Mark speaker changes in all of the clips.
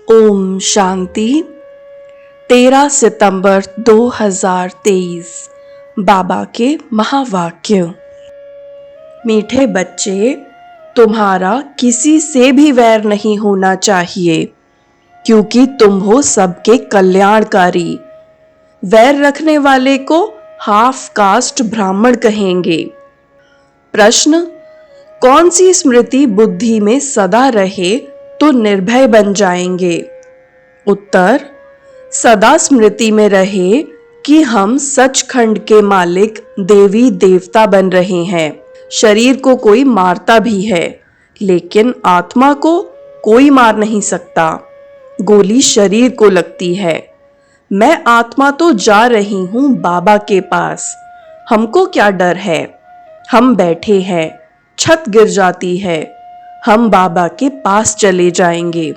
Speaker 1: ओम शांति। 13 सितंबर 2023 बाबा के महावाक्य। मीठे बच्चे, तुम्हारा किसी से भी वैर नहीं होना चाहिए, क्योंकि तुम हो सबके कल्याणकारी। वैर रखने वाले को हाफ कास्ट ब्राह्मण कहेंगे। प्रश्न: कौन सी स्मृति बुद्धि में सदा रहे तो निर्भय बन जाएंगे? उत्तर: सदा स्मृति में रहे कि हम सचखंड के मालिक देवी देवता बन रहे हैं। शरीर को कोई मारता भी है, लेकिन आत्मा को कोई मार नहीं सकता। गोली शरीर को लगती है। मैं आत्मा तो जा रही हूं बाबा के पास। हमको क्या डर है? हम बैठे हैं, छत गिर जाती है, हम बाबा के पास चले जाएंगे।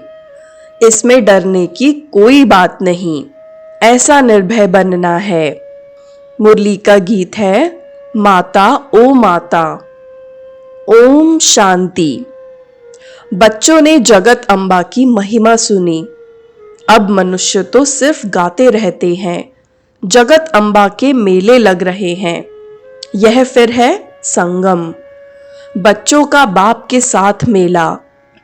Speaker 1: इसमें डरने की कोई बात नहीं, ऐसा निर्भय बनना है। मुरली का गीत है, माता ओ माता। ओम शांति। बच्चों ने जगत अम्बा की महिमा सुनी। अब मनुष्य तो सिर्फ गाते रहते हैं। जगत अम्बा के मेले लग रहे हैं। यह फिर है संगम। बच्चों का बाप के साथ मेला।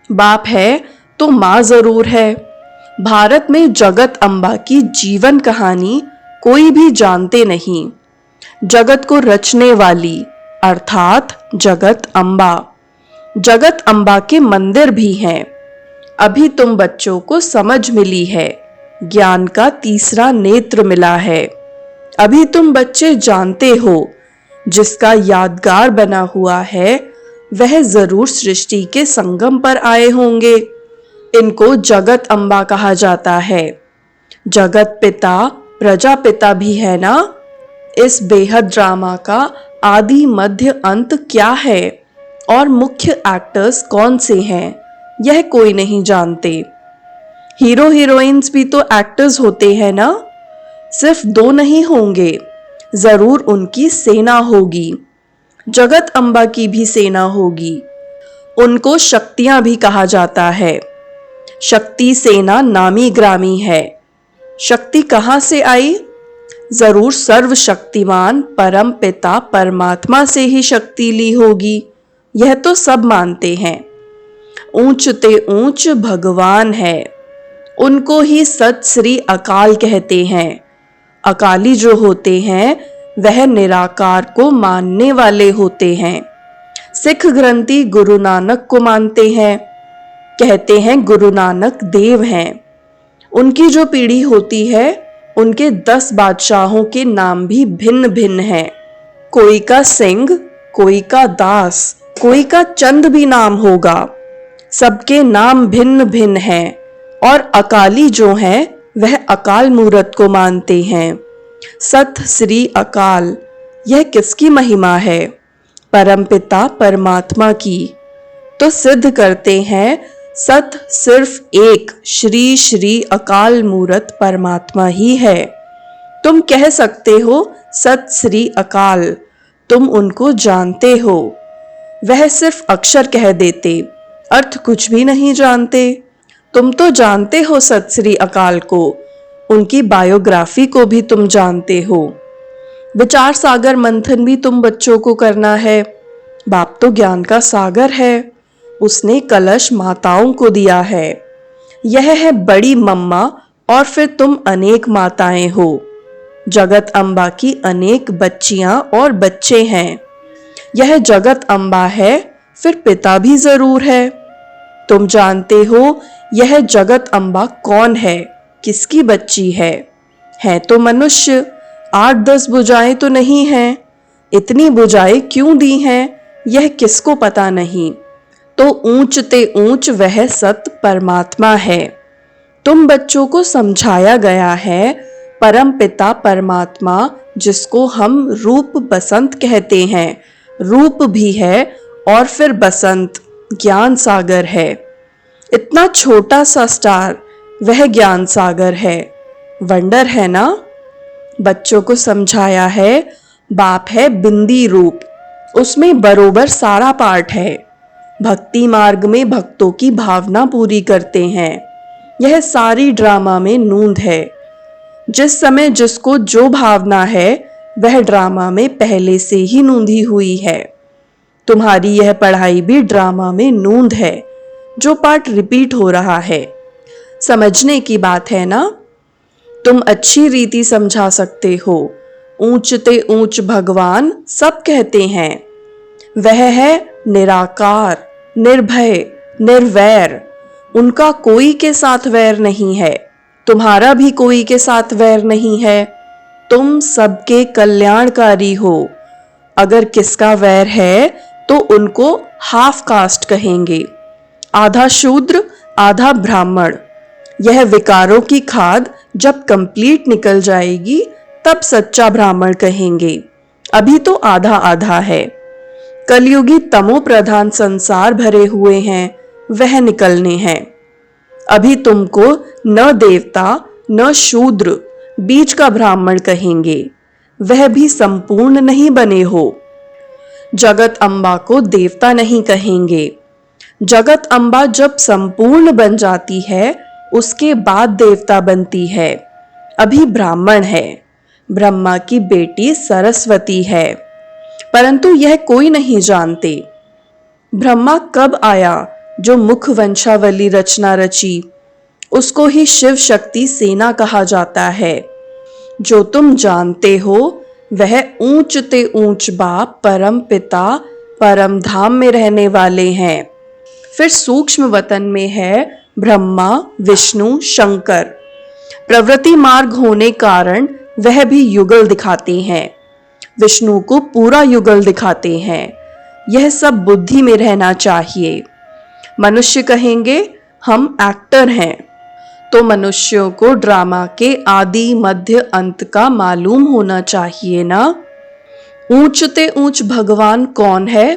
Speaker 1: बाप है तो माँ जरूर है। भारत में जगत अम्बा की जीवन कहानी कोई भी जानते नहीं। जगत को रचने वाली अर्थात जगत अम्बा। जगत अम्बा के मंदिर भी हैं। अभी तुम बच्चों को समझ मिली है, ज्ञान का तीसरा नेत्र मिला है। अभी तुम बच्चे जानते हो, जिसका यादगार बना हुआ है वह जरूर सृष्टि के संगम पर आए होंगे। इनको जगत अम्बा कहा जाता है। जगत पिता प्रजापिता भी है ना। इस बेहद ड्रामा का आदि मध्य अंत क्या है और मुख्य एक्टर्स कौन से हैं, यह कोई नहीं जानते। हीरो हीरोइंस भी तो एक्टर्स होते हैं ना। सिर्फ 2 नहीं होंगे, जरूर उनकी सेना होगी। जगत अम्बा की भी सेना होगी। उनको शक्तियां भी कहा जाता है। शक्ति सेना नामी ग्रामी है। शक्ति कहां से आई? जरूर सर्वशक्तिमान परम पिता परमात्मा से ही शक्ति ली होगी। यह तो सब मानते हैं। ऊंच ते ऊंच भगवान है। उनको ही सत श्री अकाल कहते हैं। अकाली जो होते हैं वह निराकार को मानने वाले होते हैं। सिख ग्रंथी गुरु नानक को मानते हैं। कहते हैं गुरु नानक देव हैं। उनकी जो पीढ़ी होती है, उनके 10 बादशाहों के नाम भी भिन्न भिन्न हैं। कोई का सिंह, कोई का दास, कोई का चंद भी नाम होगा। सबके नाम भिन्न भिन्न हैं। और अकाली जो हैं वह अकाल मूरत को मानते हैं। सत श्री अकाल, यह किसकी महिमा है? परमपिता परमात्मा की। तो सिद्ध करते हैं सत सिर्फ एक श्री श्री अकाल मूरत परमात्मा ही है। तुम कह सकते हो सत श्री अकाल, तुम उनको जानते हो। वह सिर्फ अक्षर कह देते, अर्थ कुछ भी नहीं जानते। तुम तो जानते हो सत श्री अकाल को, उनकी बायोग्राफी को भी तुम जानते हो। विचार सागर मंथन भी तुम बच्चों को करना है। बाप तो ज्ञान का सागर है। उसने कलश माताओं को दिया है। यह है बड़ी मम्मा और फिर तुम अनेक माताएं हो। जगत अम्बा की अनेक बच्चियां और बच्चे हैं। यह जगत अम्बा है, फिर पिता भी जरूर है। तुम जानते हो यह जगत अम्बा कौन है, किसकी बच्ची है तो मनुष्य। 8-10 भुजाएं तो नहीं हैं। इतनी भुजाएं क्यों दी हैं, यह किसको पता नहीं। तो ऊंच ते ऊंच वह सत परमात्मा है। तुम बच्चों को समझाया गया है परम पिता परमात्मा, जिसको हम रूप बसंत कहते हैं। रूप भी है और फिर बसंत ज्ञान सागर है। इतना छोटा सा स्टार वह ज्ञान सागर है। वंडर है ना। बच्चों को समझाया है बाप है बिंदी रूप, उसमें बरोबर सारा पार्ट है। भक्ति मार्ग में भक्तों की भावना पूरी करते हैं। यह सारी ड्रामा में नूंद है। जिस समय जिसको जो भावना है वह ड्रामा में पहले से ही नूंधी हुई है। तुम्हारी यह पढ़ाई भी ड्रामा में नूंद है, जो पाठ रिपीट हो रहा है। समझने की बात है ना। तुम अच्छी रीति समझा सकते हो। ऊंचते ऊंच भगवान सब कहते हैं। वह है निराकार, निर्भय, निर्वैर। उनका कोई के साथ वैर नहीं है। तुम्हारा भी कोई के साथ वैर नहीं है। तुम सबके कल्याणकारी हो। अगर किसका वैर है तो उनको हाफ कास्ट कहेंगे, आधा शूद्र आधा ब्राह्मण। यह विकारों की खाद जब कंप्लीट निकल जाएगी तब सच्चा ब्राह्मण कहेंगे। अभी तो आधा आधा है। कलयुगी तमो प्रधान संसार भरे हुए हैं, वह निकलने हैं। अभी तुमको न देवता न शूद्र, बीच का ब्राह्मण कहेंगे। वह भी संपूर्ण नहीं बने हो। जगत अम्बा को देवता नहीं कहेंगे। जगत अम्बा जब संपूर्ण बन जाती है उसके बाद देवता बनती है। अभी ब्राह्मण है। ब्रह्मा की बेटी सरस्वती है, परंतु यह कोई नहीं जानते। ब्रह्मा कब आया जो मुख वंशावली रचना रची, उसको ही शिव शक्ति सेना कहा जाता है। जो तुम जानते हो वह ऊंचते ऊंच बाप परम पिता परम धाम में रहने वाले हैं। फिर सूक्ष्म वतन में है ब्रह्मा विष्णु शंकर। प्रवृत्ति मार्ग होने कारण वह भी युगल दिखाते हैं। विष्णु को पूरा युगल दिखाते हैं। यह सब बुद्धि में रहना चाहिए। मनुष्य कहेंगे हम एक्टर हैं, तो मनुष्यों को ड्रामा के आदि मध्य अंत का मालूम होना चाहिए ना। ऊंचते ऊंच भगवान कौन है?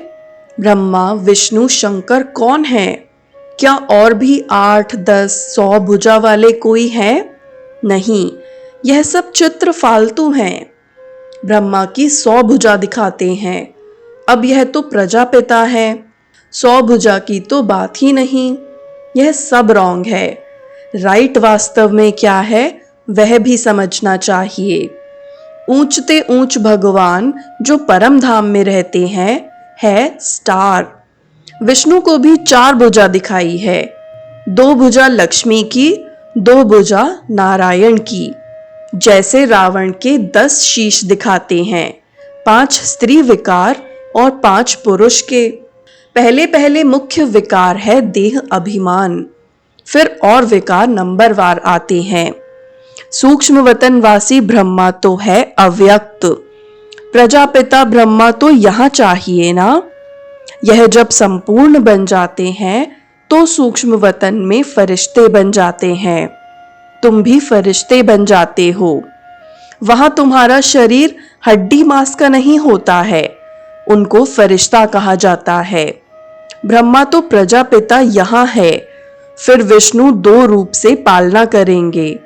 Speaker 1: ब्रह्मा विष्णु शंकर कौन है? क्या और भी 8, 10, 100 भुजा वाले कोई हैं? नहीं, यह सब चित्र फालतू हैं। ब्रह्मा की 100 भुजा दिखाते हैं। अब यह तो प्रजापिता है, 100 भुजा की तो बात ही नहीं। यह सब रॉन्ग है। राइट वास्तव में क्या है वह भी समझना चाहिए। ऊंचते ऊंच भगवान जो परम धाम में रहते हैं है स्टार। विष्णु को भी 4 भुजा दिखाई है। 2 भुजा लक्ष्मी की, 2 भुजा नारायण की। जैसे रावण के 10 शीश दिखाते हैं, 5 स्त्री विकार और 5 पुरुष के। पहले पहले मुख्य विकार है देह अभिमान, फिर और विकार नंबरवार आते हैं। सूक्ष्म वतनवासी ब्रह्मा तो है अव्यक्त। प्रजापिता ब्रह्मा तो यहां चाहिए ना। यह जब संपूर्ण बन जाते हैं तो सूक्ष्म वतन में फरिश्ते बन जाते हैं। तुम भी फरिश्ते बन जाते हो। वहां तुम्हारा शरीर हड्डी मांस का नहीं होता है, उनको फरिश्ता कहा जाता है। ब्रह्मा तो प्रजापिता यहां है, फिर विष्णु 2 रूप से पालना करेंगे।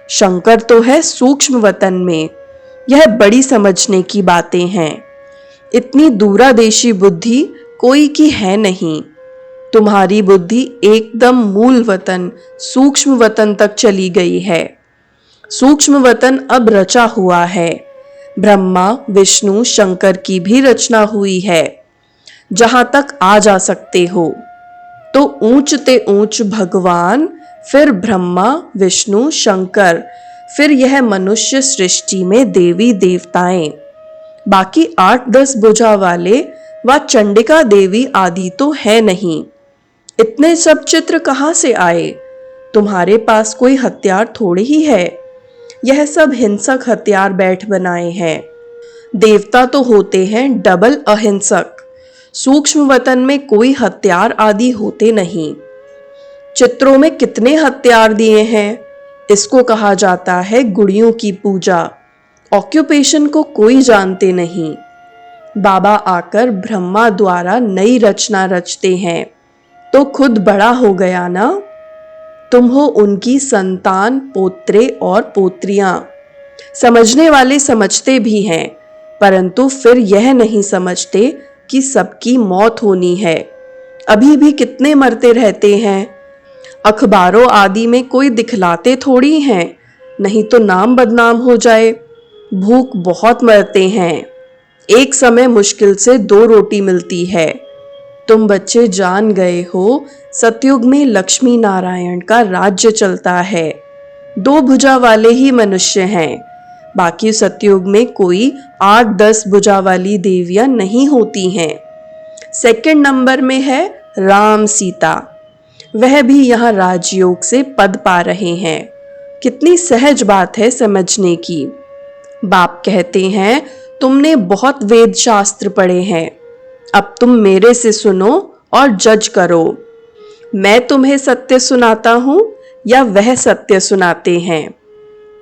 Speaker 1: शंकर तो है सूक्ष्म वतन में। यह बड़ी समझने की बातें हैं। इतनी दूरादेशी बुद्धि कोई की है नहीं। तुम्हारी बुद्धि एकदम मूल वतन सूक्ष्म वतन तक चली गई है। सूक्ष्म वतन अब रचा हुआ है। ब्रह्मा विष्णु शंकर की भी रचना हुई है। जहां तक आ जा सकते हो तो ऊंचते ऊंच भगवान, फिर ब्रह्मा विष्णु शंकर, फिर यह मनुष्य सृष्टि में देवी देवताएं। बाकी 8-10 भुजा वाले व चंडिका देवी आदि तो है नहीं। इतने सब चित्र कहां से आए? तुम्हारे पास कोई हथियार थोड़ी ही है। यह सब हिंसक हथियार बैठ बनाए हैं। देवता तो होते हैं डबल अहिंसक। सूक्ष्म वतन में कोई हथियार आदि होते नहीं। चित्रों में कितने हथियार दिए हैं। इसको कहा जाता है गुड़ियों की पूजा। ऑक्यूपेशन को कोई जानते नहीं। बाबा आकर ब्रह्मा द्वारा नई रचना रचते हैं तो खुद बड़ा हो गया ना। तुम हो उनकी संतान, पोत्रे और पोत्रियां। समझने वाले समझते भी हैं, परंतु फिर यह नहीं समझते कि सबकी मौत होनी है। अभी भी कितने मरते रहते हैं। अखबारों आदि में कोई दिखलाते थोड़ी हैं, नहीं तो नाम बदनाम हो जाए। भूख बहुत मरते हैं, एक समय मुश्किल से 2 रोटी मिलती है। तुम बच्चे जान गए हो, सतयुग में लक्ष्मी नारायण का राज्य चलता है। 2 भुजा वाले ही मनुष्य हैं, बाकी सतयुग में कोई 8-10 भुजा वाली देवियां नहीं होती हैं। सेकंड नंबर में है राम सीता, वह भी यहाँ राजयोग से पद पा रहे हैं। कितनी सहज बात है समझने की। बाप कहते हैं, तुमने बहुत वेद शास्त्र पढ़े हैं, अब तुम मेरे से सुनो और जज करो। मैं तुम्हें सत्य सुनाता हूं या वह सत्य सुनाते हैं?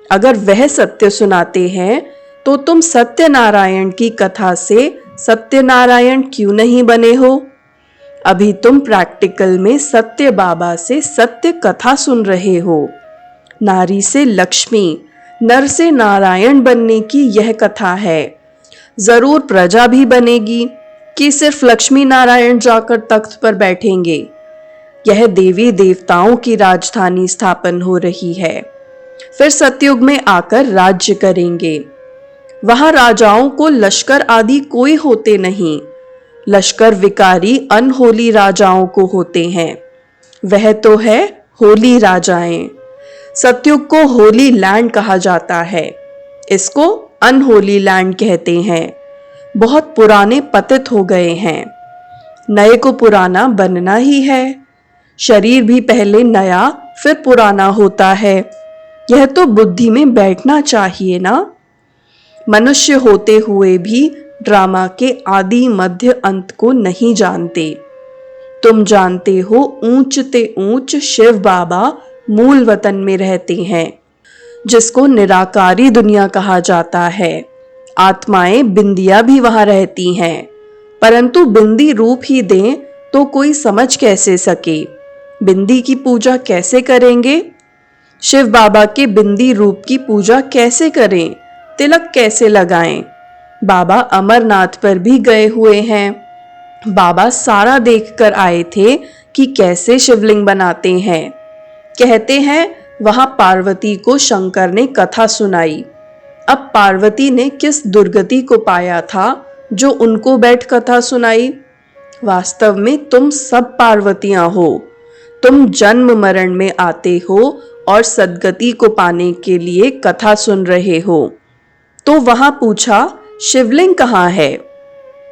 Speaker 1: अगर वह सत्य सुनाते हैं तो तुम सत्यनारायण की कथा से सत्यनारायण क्यों नहीं बने हो? अभी तुम प्रैक्टिकल में सत्य बाबा से सत्य कथा सुन रहे हो। नारी से लक्ष्मी, नर से नारायण बनने की यह कथा है। जरूर प्रजा भी बनेगी कि सिर्फ लक्ष्मी नारायण जाकर तख्त पर बैठेंगे। यह देवी देवताओं की राजधानी स्थापन हो रही है, फिर सतयुग में आकर राज्य करेंगे। वहां राजाओं को लश्कर आदि कोई होते नहीं, लश्कर विकारी अनहोली राजाओं को होते हैं। वह तो है होली राजाएं। सतयुग को होली लैंड कहा जाता है, इसको अनहोली लैंड कहते हैं। बहुत पुराने पतित हो गए हैं, नए को पुराना बनना ही है। शरीर भी पहले नया फिर पुराना होता है, यह तो बुद्धि में बैठना चाहिए ना। मनुष्य होते हुए भी ड्रामा के आदि मध्य अंत को नहीं जानते। तुम जानते हो ऊंच ते ऊंच शिव बाबा मूल वतन में रहते हैं, जिसको निराकारी दुनिया कहा जाता है। आत्माएं बिंदिया भी वहां रहती हैं, परंतु बिंदी रूप ही दें तो कोई समझ कैसे सके? बिंदी की पूजा कैसे करेंगे? शिव बाबा के बिंदी रूप की पूजा कैसे करें? तिलक कैसे लगाएं? बाबा अमरनाथ पर भी गए हुए हैं। बाबा सारा देखकर आए थे कि कैसे शिवलिंग बनाते हैं। कहते हैं वहां पार्वती को शंकर ने कथा सुनाई। अब पार्वती ने किस दुर्गति को पाया था जो उनको बैठ कथा सुनाई? वास्तव में तुम सब पार्वतियां हो। तुम जन्म मरण में आते हो और सद्गति को पाने के लिए कथा सुन रहे हो। तो वहां पूछा, शिवलिंग कहाँ है?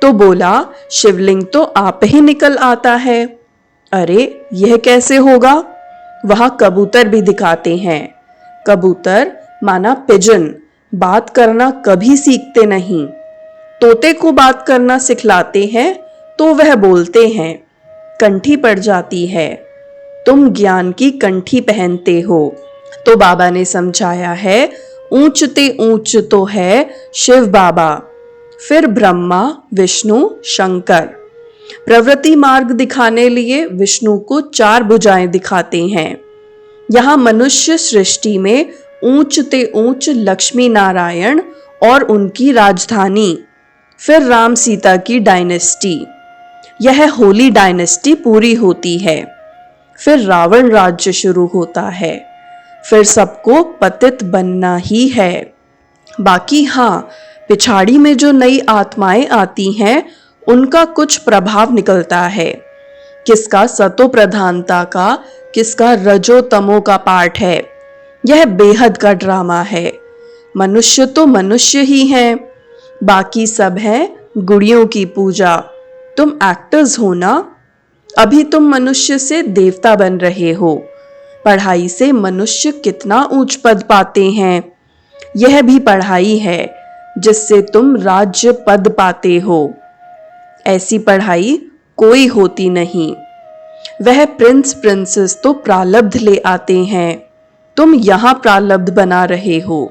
Speaker 1: तो बोला, शिवलिंग तो आप ही निकल आता है। अरे यह कैसे होगा? वहां कबूतर भी दिखाते हैं। कबूतर माना पिजन, बात करना कभी सीखते नहीं। तोते को बात करना सिखलाते हैं तो वह बोलते हैं, कंठी पड़ जाती है। तुम ज्ञान की कंठी पहनते हो। तो बाबा ने समझाया है, ऊंच ते ऊंच तो है शिव बाबा, फिर ब्रह्मा, विष्णु, शंकर। प्रवृत्ति मार्ग दिखाने लिए विष्णु को 4 भुजाएं दिखाते हैं। यहाँ मनुष्य सृष्टि में ऊंच ते ऊंच लक्ष्मी नारायण और उनकी राजधानी, फिर राम सीता की डायनेस्टी। यह होली डायनेस्टी पूरी होती है, फिर रावण राज्य शुरू होता है, फिर सबको पतित बनना ही है। बाकी हाँ, पिछाड़ी में जो नई आत्माएं आती हैं उनका कुछ प्रभाव निकलता है। किसका सतो प्रधानता का, किसका रजो तमो का पार्ट है। यह बेहद का ड्रामा है। मनुष्य तो मनुष्य ही हैं, बाकी सब है गुड़ियों की पूजा। तुम एक्टर्स हो ना। अभी तुम मनुष्य से देवता बन रहे हो। पढ़ाई से मनुष्य कितना ऊंच पद पाते हैं, यह भी पढ़ाई है जिससे तुम राज्य पद पाते हो। ऐसी पढ़ाई कोई होती नहीं। वह प्रिंस प्रिंसेस तो प्रालब्ध ले आते हैं, तुम यहां प्रालब्ध बना रहे हो।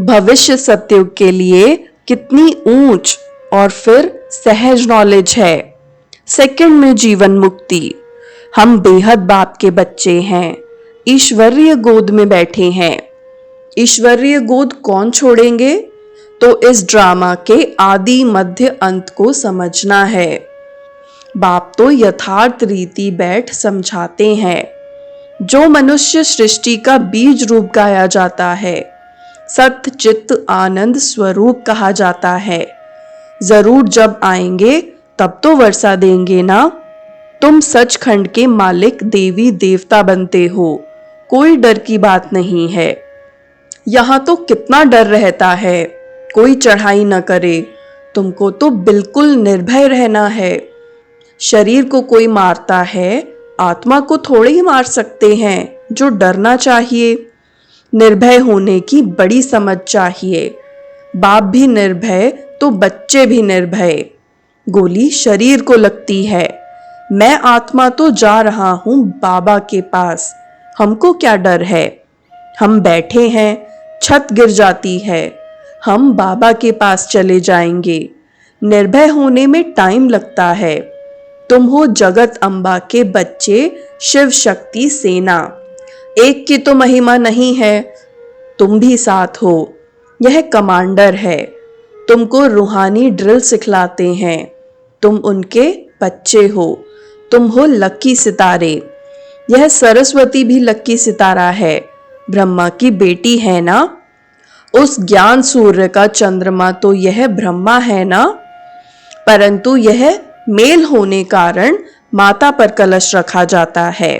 Speaker 1: भविष्य सतयुग के लिए कितनी ऊंच और फिर सहज नॉलेज है। सेकंड में जीवन मुक्ति। हम बेहद बाप के बच्चे हैं, ईश्वरीय गोद में बैठे हैं। ईश्वरीय गोद कौन छोड़ेंगे? तो इस ड्रामा के आदि मध्य अंत को समझना है। बाप तो यथार्थ रीति बैठ समझाते हैं। जो मनुष्य सृष्टि का बीज रूप गाया जाता है, सत्य चित्त आनंद स्वरूप कहा जाता है। जरूर जब आएंगे तब तो वर्षा देंगे ना। तुम सचखंड के मालिक देवी देवता बनते हो, कोई डर की बात नहीं है। यहाँ तो कितना डर रहता है, कोई चढ़ाई न करे। तुमको तो बिल्कुल निर्भय रहना है। शरीर को कोई मारता है, आत्मा को थोड़े ही मार सकते हैं, जो डरना चाहिए। निर्भय होने की बड़ी समझ चाहिए। बाप भी निर्भय तो बच्चे भी निर्भय। गोली शरीर को लगती है। मैं आत्मा तो जा रहा हूं बाबा के पास, हमको क्या डर है। हम बैठे हैं, छत गिर जाती है, हम बाबा के पास चले जाएंगे। निर्भय होने में टाइम लगता है। तुम हो जगत अम्बा के बच्चे, शिव शक्ति सेना। एक की तो महिमा नहीं है, तुम भी साथ हो। यह कमांडर है, तुमको रूहानी ड्रिल सिखलाते हैं। तुम उनके बच्चे हो, तुम हो लक्की सितारे। यह सरस्वती भी लक्की सितारा है, ब्रह्मा की बेटी है ना। उस ज्ञान सूर्य का चंद्रमा तो यह ब्रह्मा है ना। परंतु यह मेल होने कारण माता पर कलश रखा जाता है।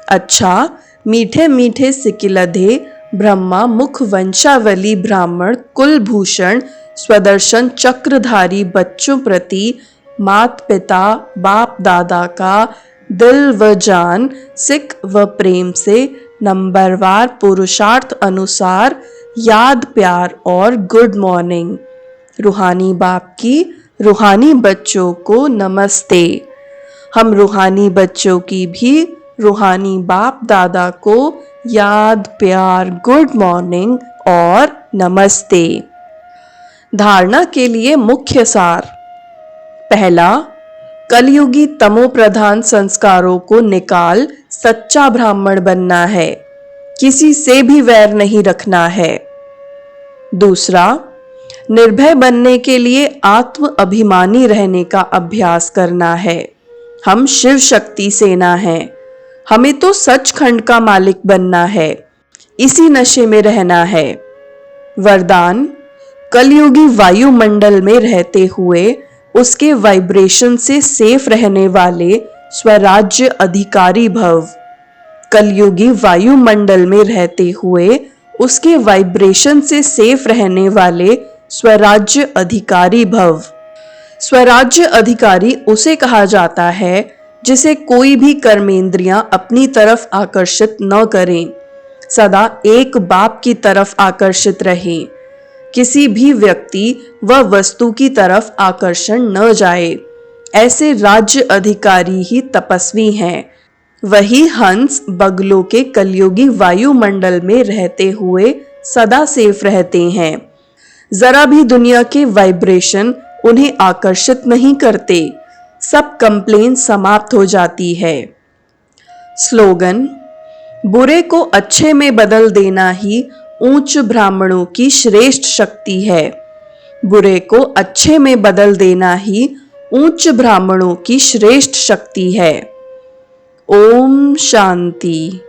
Speaker 1: अच्छा, मीठे मीठे सिकिलधे ब्रह्मा मुख वंशावली ब्राह्मण कुलभूषण स्वदर्शन चक्रधारी बच्चों प्रति मात पिता बाप दादा का दिल व जान सिख व प्रेम से नंबरवार पुरुषार्थ अनुसार याद प्यार और गुड मॉर्निंग। रूहानी बाप की रूहानी बच्चों को नमस्ते। हम रूहानी बच्चों की भी रूहानी बाप दादा को याद प्यार गुड मॉर्निंग और नमस्ते। धारणा के लिए मुख्य सार। पहला, कलयुगी तमो प्रधान संस्कारों को निकाल सच्चा ब्राह्मण बनना है, किसी से भी वैर नहीं रखना है। दूसरा, निर्भय बनने के लिए आत्म अभिमानी रहने का अभ्यास करना है। हम शिव शक्ति सेना हैं, हमें तो सचखंड का मालिक बनना है, इसी नशे में रहना है। वरदान, कलयुगी वायुमंडल में रहते हुए उसके वाइब्रेशन से सेफ रहने वाले स्वराज्य अधिकारी भव। कलयुगी वायुमंडल में रहते हुए उसके वाइब्रेशन से सेफ रहने वाले स्वराज्य अधिकारी भव। स्वराज्य अधिकारी उसे कहा जाता है जिसे कोई भी कर्मेंद्रियां अपनी तरफ आकर्षित न करें, सदा एक बाप की तरफ आकर्षित रहें, किसी भी व्यक्ति व वस्तु की तरफ आकर्षण न जाए। ऐसे राज्य अधिकारी ही तपस्वी हैं। वही हंस बगलों के कलयुगी वायुमंडल में रहते हुए सदा सेफ रहते हैं। जरा भी दुनिया के वाइब्रेशन उन्हें आकर्षित नहीं करते। सब कंप्लेन समाप्त हो जाती है। स्लोगन, बुरे को अच्छे में बदल देना ही उच्च ब्राह्मणों की श्रेष्ठ शक्ति है। बुरे को अच्छे में बदल देना ही उच्च ब्राह्मणों की श्रेष्ठ शक्ति है। ओम शांति।